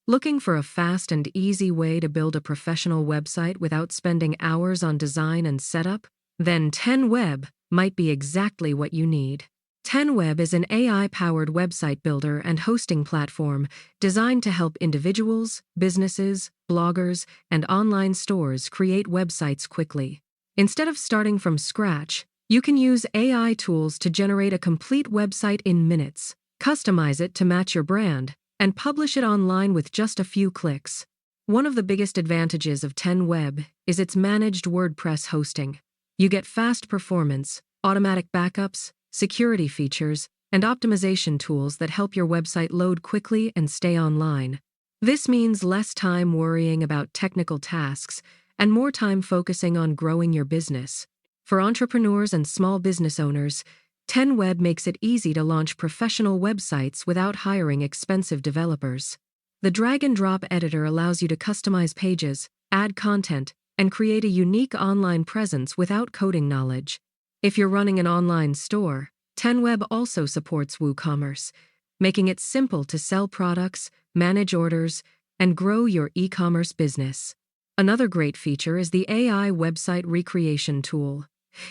Looking for a fast and easy way to build a professional website without spending hours on design and setup? Then 10Web might be exactly what you need. 10Web is an AI-powered website builder and hosting platform designed to help individuals, businesses, bloggers, and online stores create websites quickly. Instead of starting from scratch, you can use AI tools to generate a complete website in minutes, customize it to match your brand, and publish it online with just a few clicks. One of the biggest advantages of 10Web is its managed WordPress hosting. You get fast performance, automatic backups, security features, and optimization tools that help your website load quickly and stay online. This means less time worrying about technical tasks and more time focusing on growing your business. For entrepreneurs and small business owners, 10Web makes it easy to launch professional websites without hiring expensive developers. The drag-and-drop editor allows you to customize pages, add content, and create a unique online presence without coding knowledge. If you're running an online store, 10Web also supports WooCommerce, making it simple to sell products, manage orders, and grow your e-commerce business. Another great feature is the AI website recreation tool.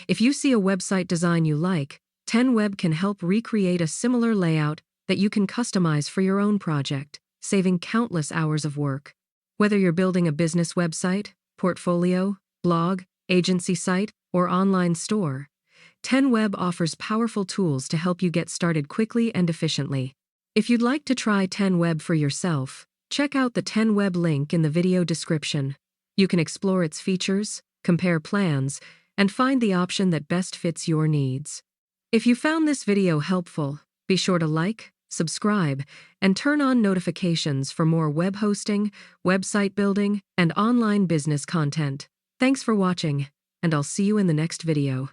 If you see a website design you like, 10Web can help recreate a similar layout that you can customize for your own project, saving countless hours of work. Whether you're building a business website, portfolio, blog, agency site, or online store, 10Web offers powerful tools to help you get started quickly and efficiently. If you'd like to try 10Web for yourself, check out the 10Web link in the video description. You can explore its features, compare plans, and find the option that best fits your needs. If you found this video helpful, be sure to like, subscribe, and turn on notifications for more web hosting, website building, and online business content. Thanks for watching, and I'll see you in the next video.